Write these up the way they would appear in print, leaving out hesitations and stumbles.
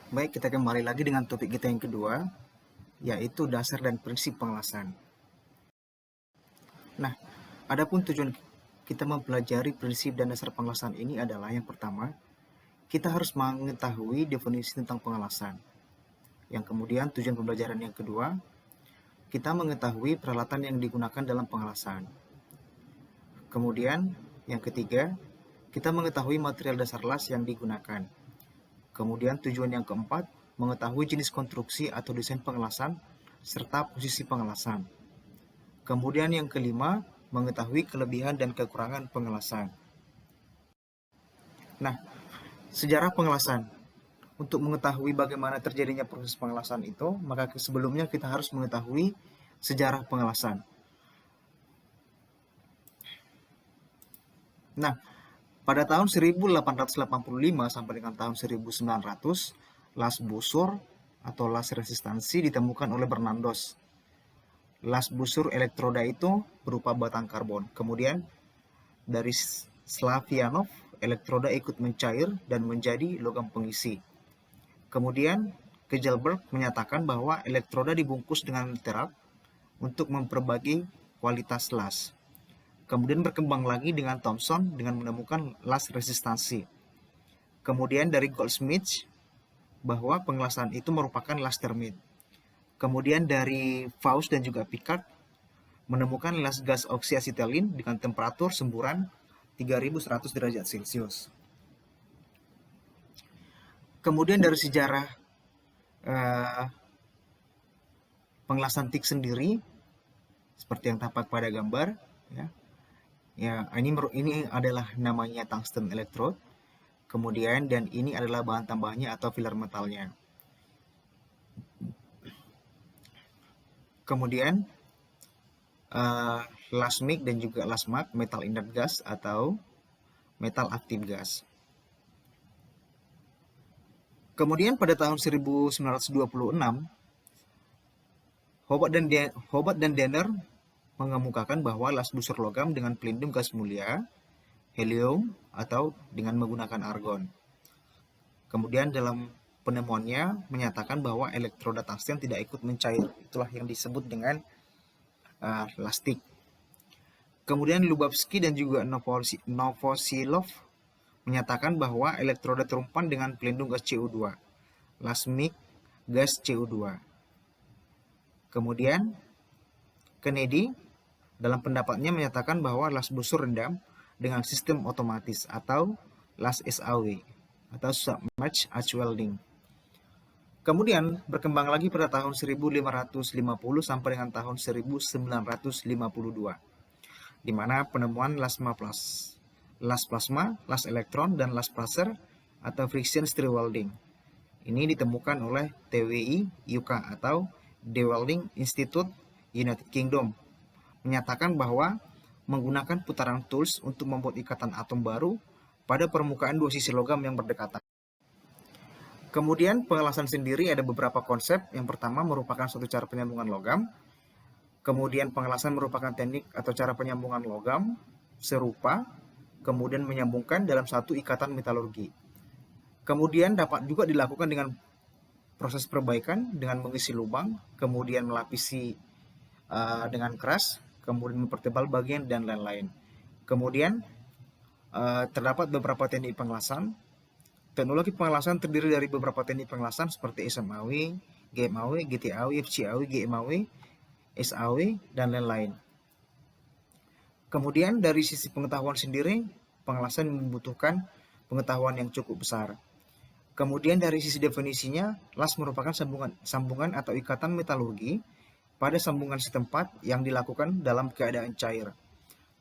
Baik, kita kembali lagi dengan topik kita yang kedua, yaitu dasar dan prinsip pengelasan. Nah, adapun tujuan kita mempelajari prinsip dan dasar pengelasan ini adalah yang pertama, kita harus mengetahui definisi tentang pengelasan. Yang kemudian tujuan pembelajaran yang kedua, kita mengetahui peralatan yang digunakan dalam pengelasan. Kemudian yang ketiga, kita mengetahui material dasar las yang digunakan. Kemudian tujuan yang keempat, mengetahui jenis konstruksi atau desain pengelasan serta posisi pengelasan. Kemudian yang kelima, mengetahui kelebihan dan kekurangan pengelasan. Nah, sejarah pengelasan. Untuk mengetahui bagaimana terjadinya proses pengelasan itu, maka sebelumnya kita harus mengetahui sejarah pengelasan. Nah, pada tahun 1885 sampai dengan tahun 1900, las busur atau las resistansi ditemukan oleh Bernardos. Las busur elektroda itu berupa batang karbon. Kemudian dari Slavianov, elektroda ikut mencair dan menjadi logam pengisi. Kemudian Kejelberg menyatakan bahwa elektroda dibungkus dengan terak untuk memperbagi kualitas las. Kemudian berkembang lagi dengan Thomson dengan menemukan las resistansi. Kemudian dari Goldsmith bahwa pengelasan itu merupakan las termit. Kemudian dari Faust dan juga Picard menemukan las gas oksiasetilin dengan temperatur semburan 3100 derajat Celcius. Kemudian dari sejarah pengelasan TIG sendiri, seperti yang tampak pada gambar, ini adalah namanya tungsten electrode. Kemudian dan ini adalah bahan tambahnya atau filler metalnya. Kemudian lasmik dan juga lasmak, metal inert gas atau metal aktif gas. Kemudian pada tahun 1926, Hobart dan Denner mengemukakan bahwa las busur logam dengan pelindung gas mulia, helium, atau dengan menggunakan argon. Kemudian dalam penemuannya menyatakan bahwa elektroda tungsten tidak ikut mencair. Itulah yang disebut dengan lastik. Kemudian Lubavsky dan juga Novosilov menyatakan bahwa elektroda terumpan dengan pelindung gas CO2, lasmik gas CO2. Kemudian Kennedy dalam pendapatnya menyatakan bahwa las busur rendam dengan sistem otomatis atau las SAW atau submerged arch welding. Kemudian berkembang lagi pada tahun 1550 sampai dengan tahun 1952, di mana penemuan las plasma, las elektron, dan las placer atau friction stir welding. Ini ditemukan oleh TWI UK atau The Welding Institute United Kingdom, menyatakan bahwa menggunakan putaran tools untuk membuat ikatan atom baru pada permukaan dua sisi logam yang berdekatan. Kemudian pengelasan sendiri ada beberapa konsep. Yang pertama merupakan suatu cara penyambungan logam. Kemudian pengelasan merupakan teknik atau cara penyambungan logam serupa, kemudian menyambungkan dalam satu ikatan metalurgi. Kemudian dapat juga dilakukan dengan proses perbaikan dengan mengisi lubang, kemudian melapisi dengan keras, kemudian mempertebal bagian dan lain-lain. Kemudian terdapat beberapa teknik pengelasan. Teknologi pengelasan terdiri dari beberapa teknik pengelasan seperti SMAW, GMAW, GTAW, FCAW, GMAW, SAW, dan lain-lain. Kemudian dari sisi pengetahuan sendiri, pengelasan membutuhkan pengetahuan yang cukup besar. Kemudian dari sisi definisinya, las merupakan sambungan atau ikatan metalurgi pada sambungan setempat yang dilakukan dalam keadaan cair.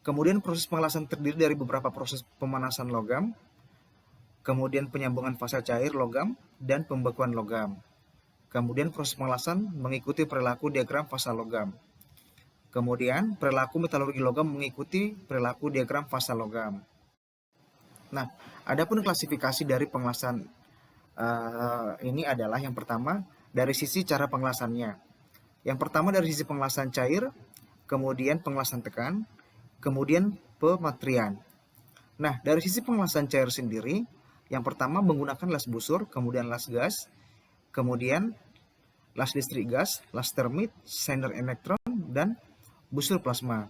Kemudian proses pengelasan terdiri dari beberapa proses pemanasan logam, kemudian penyambungan fasa cair logam, dan pembekuan logam. Kemudian proses pengelasan mengikuti perilaku diagram fasa logam. Kemudian perilaku metalurgi logam mengikuti perilaku diagram fasa logam. Nah, adapun klasifikasi dari pengelasan ini adalah yang pertama dari sisi cara pengelasannya. Yang pertama dari sisi pengelasan cair, kemudian pengelasan tekan, kemudian pematrian. Nah, dari sisi pengelasan cair sendiri, yang pertama menggunakan las busur, kemudian las gas, kemudian las listrik gas, las termit, sender elektron, dan busur plasma.